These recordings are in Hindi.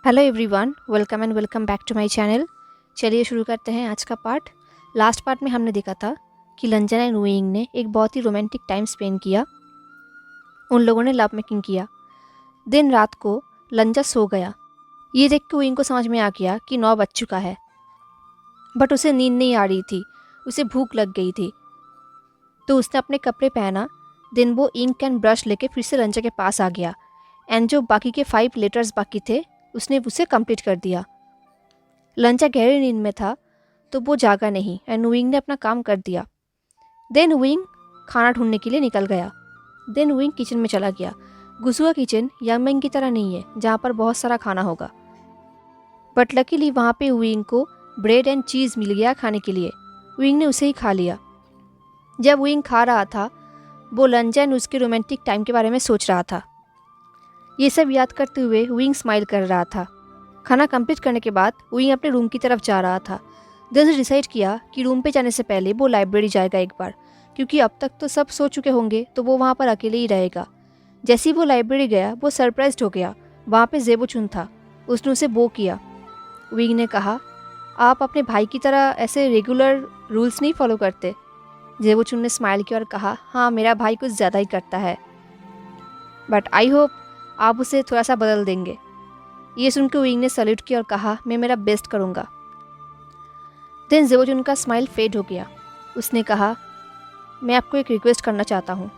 Hello everyone, welcome back to my channel. चलिए शुरू करते हैं आज का पार्ट। लास्ट पार्ट में हमने देखा था कि लंजन एंड वुइंग ने एक बहुत ही रोमांटिक टाइम स्पेंड किया। उन लोगों ने लव मेकिंग किया। दिन रात को लंजा सो गया। ये देख के वुइंग को समझ में आ गया कि 9 बज चुका है, बट उसे नींद नहीं आ रही थी, उसे भूख लग गई थी। तो उसने अपने कपड़े पहना। देन वो इंक एंड ब्रश लेके फिर से लंजा के पास आ गया एंड जो बाकी के 5 लेटर्स बाकी थे उसने उसे कंप्लीट कर दिया। लंचा गहरी नींद में था तो वो जागा नहीं एंड विंग ने अपना काम कर दिया। देन विंग खाना ढूंढने के लिए निकल गया। देन विंग किचन में चला गया। गुसुआ किचन यंगमेंग की तरह नहीं है जहाँ पर बहुत सारा खाना होगा, बट लकीली वहाँ पे विंग को ब्रेड एंड चीज़ मिल गया खाने के लिए। विंग ने उसे ही खा लिया। जब विंग खा रहा था वो लंचा एंड उसके रोमांटिक टाइम के बारे में सोच रहा था। ये सब याद करते हुए विंग स्माइल कर रहा था। खाना कंप्लीट करने के बाद विंग अपने रूम की तरफ जा रहा था। देन उसने डिसाइड किया कि रूम पे जाने से पहले वो लाइब्रेरी जाएगा एक बार, क्योंकि अब तक तो सब सो चुके होंगे तो वो वहाँ पर अकेले ही रहेगा। जैसे ही वो लाइब्रेरी गया वो सरप्राइज्ड हो गया। वहाँ पे ज़ेबोचुन था। उसने उसे बो किया। विंग ने कहा, आप अपने भाई की तरह ऐसे रेगुलर रूल्स नहीं फॉलो करते। ज़ेबोचुन ने स्माइल किया और कहा, हाँ मेरा भाई कुछ ज़्यादा ही करता है, बट आई होप आप उसे थोड़ा सा बदल देंगे। ये सुनकर विंग ने सैल्यूट किया और कहा, मैं मेरा बेस्ट करूँगा। देन ज़ेबोचुन का स्माइल फेड हो गया। उसने कहा, मैं आपको एक रिक्वेस्ट करना चाहता हूँ।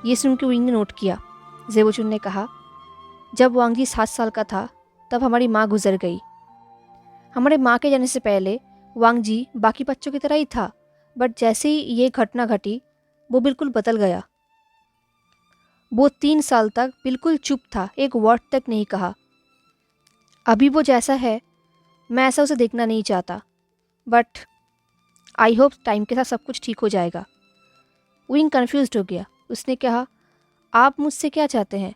ये सुनकर विंग ने नोट किया। ज़ेबोचुन ने कहा, जब वांग जी 7 साल का था तब हमारी माँ गुजर गई। हमारे माँ के जाने से पहले वांग जी बाकी बच्चों की तरह ही था, बट जैसे ही ये घटना घटी वो बिल्कुल बदल गया। वो 3 साल तक बिल्कुल चुप था, एक वर्ड तक नहीं कहा। अभी वो जैसा है मैं ऐसा उसे देखना नहीं चाहता, बट आई होप टाइम के साथ सब कुछ ठीक हो जाएगा। विंग कन्फ्यूज्ड हो गया। उसने कहा, आप मुझसे क्या चाहते हैं?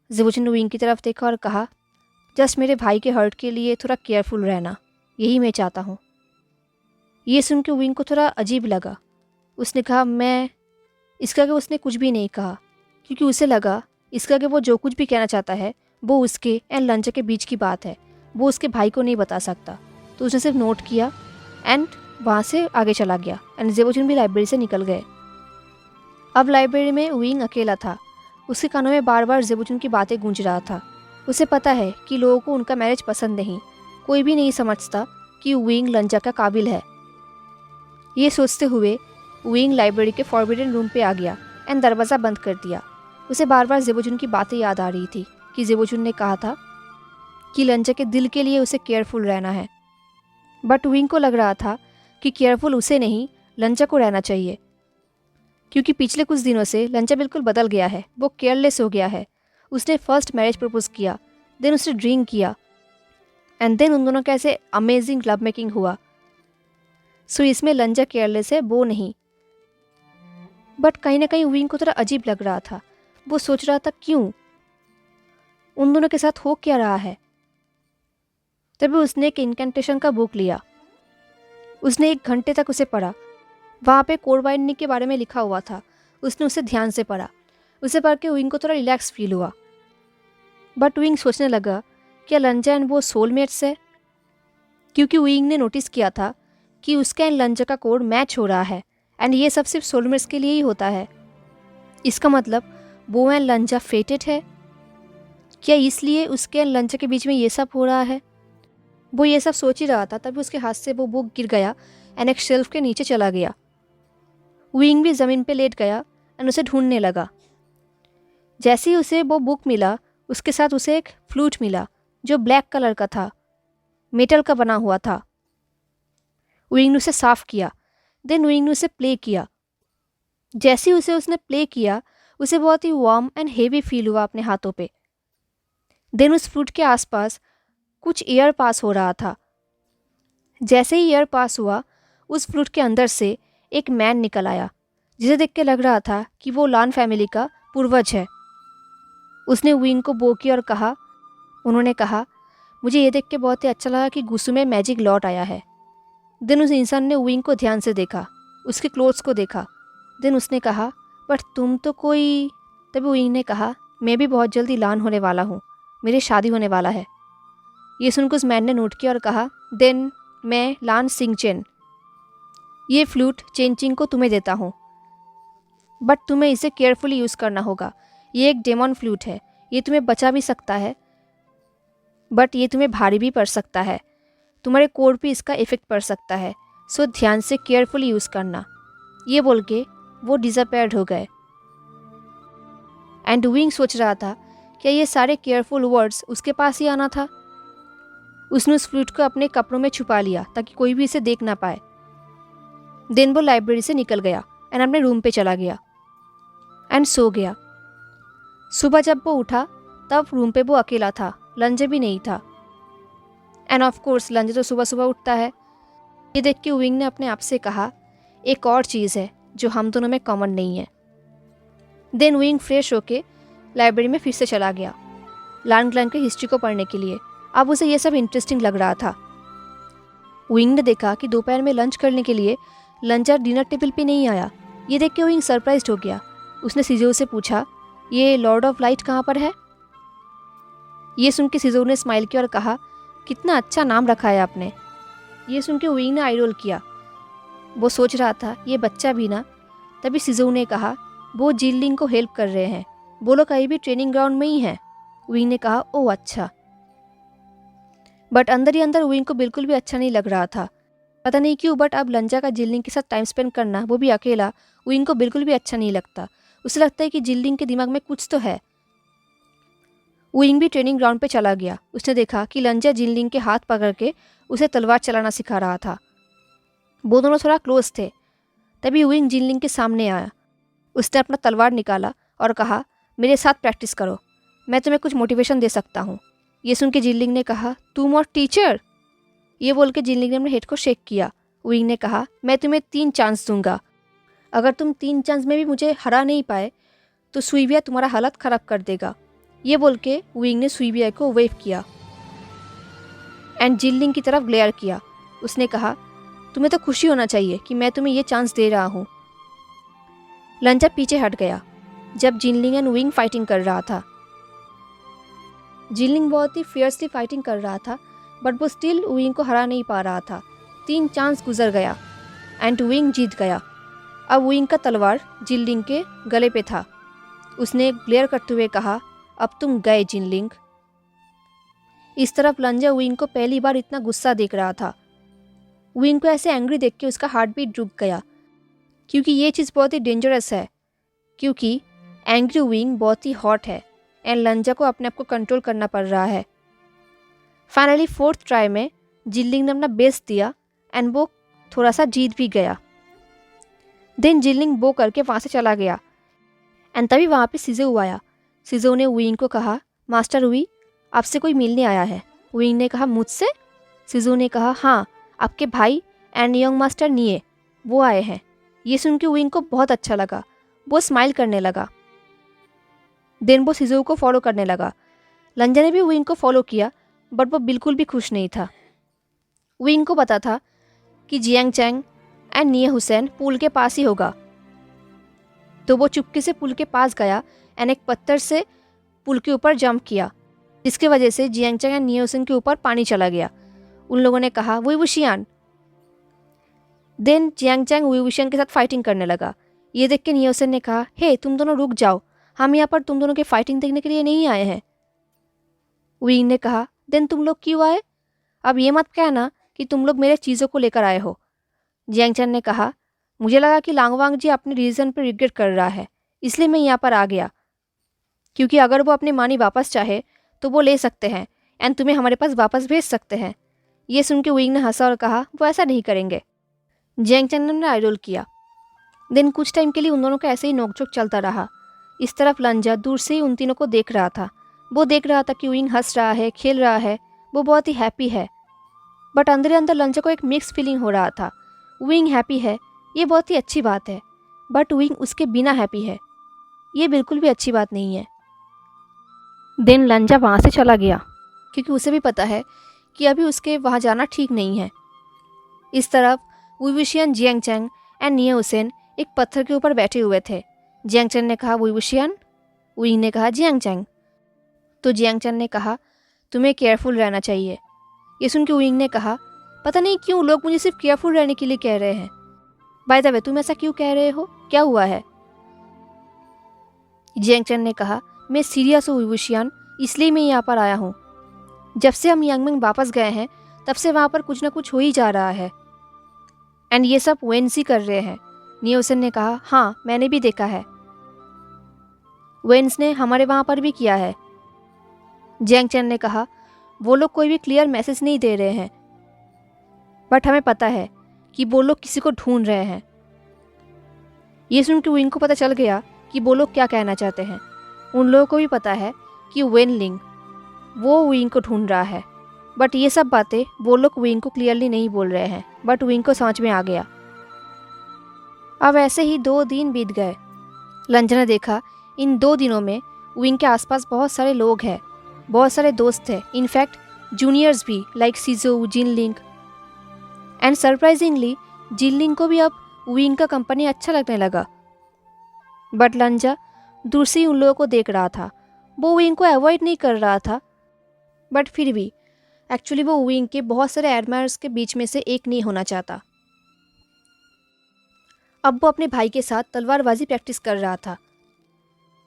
ज़ेबोचुन ने विंग की तरफ देखा और कहा, जस्ट मेरे भाई के हर्ट के लिए थोड़ा केयरफुल रहना, यही मैं चाहता हूँ। ये सुन के विंग को थोड़ा अजीब लगा। उसने कहा, मैं इसका कि उसने कुछ भी नहीं कहा, क्योंकि उसे लगा इसका कि वो जो कुछ भी कहना चाहता है वो उसके एंड लंचा के बीच की बात है, वो उसके भाई को नहीं बता सकता। तो उसने सिर्फ नोट किया एंड वहाँ से आगे चला गया एंड ज़ेबोचुन भी लाइब्रेरी से निकल गए। अब लाइब्रेरी में विंग अकेला था। उसके कानों में बार बार ज़ेबोचुन की बातें गूंज रहा था। उसे पता है कि लोगों को उनका मैरिज पसंद नहीं, कोई भी नहीं समझता कि विंग लंचा का काबिल है। ये सोचते हुए विंग लाइब्रेरी के फॉरबिडन रूम पे आ गया एंड दरवाज़ा बंद कर दिया। उसे बार बार ज़ेबोचुन की बातें याद आ रही थी कि ज़ेबोचुन ने कहा था कि लंचा के दिल के लिए उसे केयरफुल रहना है, बट विंग को लग रहा था कि केयरफुल उसे नहीं लंचा को रहना चाहिए, क्योंकि पिछले कुछ दिनों से लंचा बिल्कुल बदल गया है। वो केयरलेस हो गया है। उसने फर्स्ट मैरिज प्रपोज किया, देन उसने ड्रिंक किया एंड देन उन दोनों का ऐसे अमेजिंग लव मेकिंग हुआ। सो इसमें लंचा केयरलेस है, वो नहीं। बट कहीं ना कहीं विंग को थोड़ा अजीब लग रहा था। वो सोच रहा था क्यों, उन दोनों के साथ हो क्या रहा है। तभी उसने एक इनकेंटेशन का बुक लिया। उसने 1 घंटे तक उसे पढ़ा। वहाँ पे कोड बाइंडिंग के बारे में लिखा हुआ था। उसने उसे ध्यान से पढ़ा। उसे पढ़ के विंग को थोड़ा रिलैक्स फील हुआ। बट विंग सोचने लगा, क्या लंचा एंड वो सोलमेट्स है? क्योंकि विंग ने नोटिस किया था कि उसका एंड लंचा का कोड मैच हो रहा है एंड ये सब सिर्फ सोलमेट्स के लिए ही होता है। इसका मतलब वो एंड लंचा फेटेड है। क्या इसलिए उसके एंड लंचा के बीच में ये सब हो रहा है? वो ये सब सोच ही रहा था तभी उसके हाथ से वो बुक गिर गया एंड एक शेल्फ के नीचे चला गया। विंग भी ज़मीन पे लेट गया एंड उसे ढूंढने लगा। जैसे ही उसे वो बुक मिला उसके साथ उसे एक फ्लूट मिला जो ब्लैक कलर का था, मेटल का बना हुआ था। विंग ने उसे साफ किया। देन विंग ने उसे प्ले किया। जैसे ही उसने प्ले किया उसे बहुत ही वार्म एंड हेवी फील हुआ अपने हाथों पे। देन उस फ्लूट के आसपास कुछ एयर पास हो रहा था। जैसे ही एयर पास हुआ उस फ्लूट के अंदर से एक मैन निकल आया, जिसे देख के लग रहा था कि वो लान फैमिली का पूर्वज है। उसने विंग को बो किया और कहा, उन्होंने कहा, मुझे ये देख के बहुत ही अच्छा लगा कि गुस्सू में मैजिक लौट आया है। देन उस इंसान ने विंग को ध्यान से देखा, उसके क्लोथ्स को देखा। देन उसने कहा, बट तुम तो कोई। तभी विंग ने कहा, मैं भी बहुत जल्दी लान होने वाला हूँ, मेरी शादी होने वाला है। ये सुनकर उस मैन ने नोट किया और कहा, देन मैं लान सिंग चेन, ये फ्लूट चेन चिंग को तुम्हें देता हूँ, बट तुम्हें इसे केयरफुली यूज़ करना होगा। ये एक डेमन फ्लूट है, ये तुम्हें बचा भी सकता है, बट ये तुम्हें भारी भी पड़ सकता है, तुम्हारे कोर पे इसका इफ़ेक्ट पड़ सकता है, सो ध्यान से केयरफुली यूज़ करना। ये बोल के वो डिसअपेयर्ड हो गए। एंड विंग सोच रहा था क्या ये सारे केयरफुल वर्ड्स उसके पास ही आना था। उसने उस फ्लूट को अपने कपड़ों में छुपा लिया ताकि कोई भी इसे देख ना पाए। देन वो लाइब्रेरी से निकल गया एंड अपने रूम पे चला गया एंड सो गया। सुबह जब वो उठा तब रूम पे वो अकेला था, लंजे भी नहीं था। एंड ऑफ कोर्स लंजे तो सुबह सुबह उठता है। ये देख के विंग ने अपने आप से कहा, एक और चीज़ है जो हम दोनों में कॉमन नहीं है। देन विंग फ्रेश होके लाइब्रेरी में फिर से चला गया लान ग्लैन की हिस्ट्री को पढ़ने के लिए। अब उसे ये सब इंटरेस्टिंग लग रहा था। विंग ने देखा कि दोपहर में लंच करने के लिए लंचर डिनर टेबल पे नहीं आया। ये देख के विंग सरप्राइज्ड हो गया। उसने सिजो से पूछा, ये लॉर्ड ऑफ लाइट कहाँ पर है? ये सुन के सिजो ने स्माइल किया और कहा, कितना अच्छा नाम रखा है आपने। ये सुन के विंग ने आई रोल किया। वो सोच रहा था ये बच्चा भी ना। तभी सिजो ने कहा, वो जिनलिंग को हेल्प कर रहे हैं, बोलो कहीं भी ट्रेनिंग ग्राउंड में ही है। विंग ने कहा, ओह अच्छा। बट अंदर ही अंदर विंग को बिल्कुल भी अच्छा नहीं लग रहा था। पता नहीं क्यों, बट अब लंजा का जिनलिंग के साथ टाइम स्पेंड करना, वो भी अकेला, विंग को बिल्कुल भी अच्छा नहीं लगता। उसे लगता है कि जिनलिंग के दिमाग में कुछ तो है। विंग भी ट्रेनिंग ग्राउंड पे चला गया। उसने देखा कि लंजा जिनलिंग के हाथ पकड़ के उसे तलवार चलाना सिखा रहा था। वो दोनों थोड़ा क्लोज थे। तभी विंग जिनलिंग के सामने आया। उसने अपना तलवार निकाला और कहा, मेरे साथ प्रैक्टिस करो, मैं तुम्हें कुछ मोटिवेशन दे सकता हूँ। ये सुन के जिनलिंग ने कहा, तुम और टीचर? ये बोल के जिनलिंग ने अपने हेड को शेक किया। विंग ने कहा, मैं तुम्हें 3 चांस दूंगा। अगर तुम 3 चांस में भी मुझे हरा नहीं पाए तो सुइविया तुम्हारा हालत ख़राब कर देगा। ये बोल के विंग ने सुइविया को वेव किया एंड जिनलिंग की तरफ ग्लेयर किया। उसने कहा, तुम्हें तो खुशी होना चाहिए कि मैं तुम्हें ये चांस दे रहा हूँ। लंजा पीछे हट गया जब जिनलिंग एंड विंग फाइटिंग कर रहा था। जिनलिंग बहुत ही फियर्सली फाइटिंग कर रहा था, बट वो स्टिल विंग को हरा नहीं पा रहा था। 3 चांस गुजर गया एंड विंग जीत गया। अब विंग का तलवार जिनलिंग के गले पे था। उसने ग्लेयर करते हुए कहा, अब तुम गए जिनलिंग। इस तरफ लंजा विंग को पहली बार इतना गुस्सा देख रहा था। विंग को ऐसे एंग्री देख के उसका हार्ट बीट रुक गया, क्योंकि ये चीज़ बहुत ही डेंजरस है, क्योंकि एंग्री विंग बहुत ही हॉट है एंड लंजा को अपने आप को कंट्रोल करना पड़ रहा है। फाइनली 4th ट्राई में जिनलिंग ने अपना बेस्ट दिया एंड वो थोड़ा सा जीत भी गया। देन जिनलिंग बो करके वहाँ से चला गया एंड तभी वहाँ पे सिजो आया। सिजो ने विंग को कहा, मास्टर वी, आपसे कोई मिलने आया है। विंग ने कहा, मुझसे? सिजो ने कहा, हाँ, आपके भाई एंड यंग मास्टर निये, वो आए हैं। ये सुन के विंग को बहुत अच्छा लगा। वो स्माइल करने लगा। देन वो सिजो को फॉलो करने लगा। लंजा ने भी विंग को फॉलो किया, बट वो बिल्कुल भी खुश नहीं था। विंग को पता था कि जियांग चैंग एंड निये हुसैन पुल के पास ही होगा, तो वो चुपके से पुल के पास गया एंड एक पत्थर से पुल के ऊपर जंप किया, जिसकी वजह से जियांग चैंग एंड निये हुसैन के ऊपर पानी चला गया। उन लोगों ने कहा, वही वुशियान। देन जियांग चैंग वही वुशियान के साथ फाइटिंग करने लगा। ये देख के निये हुसैन ने कहा, हे तुम दोनों रुक जाओ, हम यहाँ पर तुम दोनों के फाइटिंग देखने के लिए नहीं आए हैं। विंग ने कहा, देन तुम लोग क्यों आए? अब ये मत कहना कि तुम लोग मेरे चीज़ों को लेकर आए हो। जियांग चैंग ने कहा, मुझे लगा कि लांगवांग जी अपने रीजन पर रिग्रेट कर रहा है, इसलिए मैं यहाँ पर आ गया, क्योंकि अगर वो अपनी मानी वापस चाहे तो वो ले सकते हैं एंड तुम्हें हमारे पास वापस भेज सकते हैं। ये सुन के विंग ने हंसा और कहा, वो ऐसा नहीं करेंगे। जियांग चैंग ने आई रोल किया। देन कुछ टाइम के लिए उन दोनों का ऐसे ही नोकझोंक चलता रहा। इस तरफ लंजा दूर से ही उन तीनों को देख रहा था। वो देख रहा था कि विंग हंस रहा है, खेल रहा है, वो बहुत ही हैप्पी है। बट अंदर ही अंदर लंजा को एक मिक्स फीलिंग हो रहा था। विंग हैप्पी है, ये बहुत ही अच्छी बात है, बट विंग उसके बिना हैप्पी है, ये बिल्कुल भी अच्छी बात नहीं है। देन लंजा वहाँ से चला गया, क्योंकि उसे भी पता है कि अभी उसके वहाँ जाना ठीक नहीं है। इस तरफ वुशियान, जियांग चैंग एंड निये हुसैन एक पत्थर के ऊपर बैठे हुए थे। जियांग चैंग ने कहा, वुशियान। विंग ने कहा, जियांग चैंग। तो जियांग चैंग ने कहा, तुम्हें केयरफुल रहना चाहिए। ये सुन के विंग ने कहा, पता नहीं क्यों लोग मुझे सिर्फ केयरफुल रहने के लिए कह रहे हैं। बाय द वे, तुम ऐसा क्यों कह रहे हो, क्या हुआ है? जियांग चैन ने कहा, मैं सीरियस हूँ वुशियान, इसलिए मैं यहाँ पर आया हूँ। जब से हम यांगमिंग वापस गए हैं तब से वहाँ पर कुछ ना कुछ हो ही जा रहा है, एंड ये सब वेंसी कर रहे हैं। नियोसन ने कहा, हाँ मैंने भी देखा है, वेंस ने हमारे वहाँ पर भी किया है। जियांग चैन ने कहा, वो लोग कोई भी क्लियर मैसेज नहीं दे रहे हैं, बट हमें पता है कि वो लोग किसी को ढूंढ रहे हैं। ये सुन के विंग को पता चल गया कि वो लोग क्या कहना चाहते हैं। उन लोगों को भी पता है कि वेन लिंग वो विंग को ढूंढ रहा है, बट ये सब बातें वो लोग विंग को क्लियरली नहीं बोल रहे हैं, बट विंग को समझ में आ गया। अब ऐसे ही 2 दिन बीत गए। लंजा ने देखा इन 2 दिनों में विंग के आसपास बहुत सारे लोग हैं, बहुत सारे दोस्त हैं, इनफैक्ट जूनियर्स भी, like Sijo, Jinling, and surprisingly Jinling को भी अब विंग का कंपनी अच्छा लगने लगा। बट लंजा दूर से ही उन लोगों को देख रहा था। वो विंग को अवॉइड नहीं कर रहा था, बट फिर भी एक्चुअली वो विंग के बहुत सारे एडमायर्स के बीच में से एक नहीं होना चाहता। अब वो अपने भाई के साथ तलवारबाजी प्रैक्टिस कर रहा था,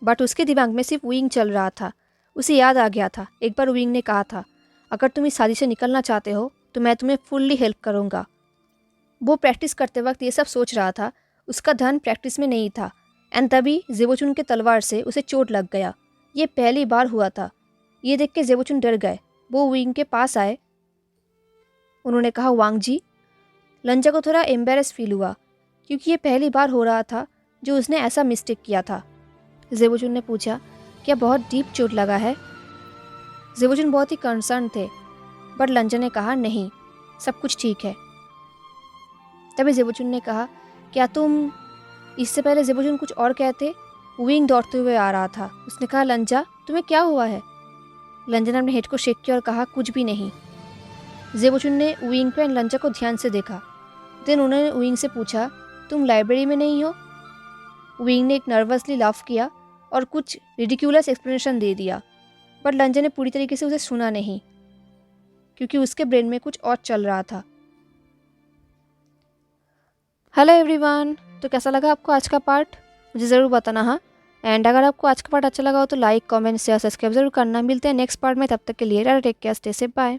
बट उसके दिमाग में सिर्फ विंग चल रहा था। उसे याद आ गया था, एक बार विंग ने कहा था, अगर तुम इस शादी से निकलना चाहते हो तो मैं तुम्हें फुल्ली हेल्प करूँगा। वो प्रैक्टिस करते वक्त ये सब सोच रहा था, उसका ध्यान प्रैक्टिस में नहीं था, एंड तभी जेबोचुन के तलवार से उसे चोट लग गया। ये पहली बार हुआ था। ये देख के जेबोचुन डर गए। वो विंग के पास आए। उन्होंने कहा, वांग जी। लंजा को थोड़ा एम्बेरस फील हुआ, क्योंकि ये पहली बार हो रहा था जो उसने ऐसा मिस्टेक किया था। जेबोचुन ने पूछा, क्या बहुत डीप चोट लगा है? जेबोचुन बहुत ही कंसर्न थे, बट लंजा ने कहा, नहीं, सब कुछ ठीक है। तभी जेबोचुन ने कहा, क्या तुम, इससे पहले जेबोचुन कुछ और कहते, विंग दौड़ते हुए आ रहा था। उसने कहा, लंजा तुम्हें क्या हुआ है? लंजा ने अपने हेड को शेक किया और कहा, कुछ भी नहीं। जेबोचुन ने विंग पे लंजा को ध्यान से देखा। देन उन्होंने विंग से पूछा, तुम लाइब्रेरी में नहीं हो? विंग ने एक नर्वसली लाफ किया और कुछ रिडिक्यूलस एक्सप्लेनेशन दे दिया, बट लंजा ने पूरी तरीके से उसे सुना नहीं, क्योंकि उसके ब्रेन में कुछ और चल रहा था। हेलो एवरीवन, तो कैसा लगा आपको आज का पार्ट? मुझे ज़रूर बताना। हाँ, एंड अगर आपको आज का पार्ट अच्छा लगा हो तो लाइक, कमेंट, शेयर, सब्सक्राइब जरूर करना। मिलते हैं नेक्स्ट पार्ट में, तब तक के लिए take care, stay safe, bye.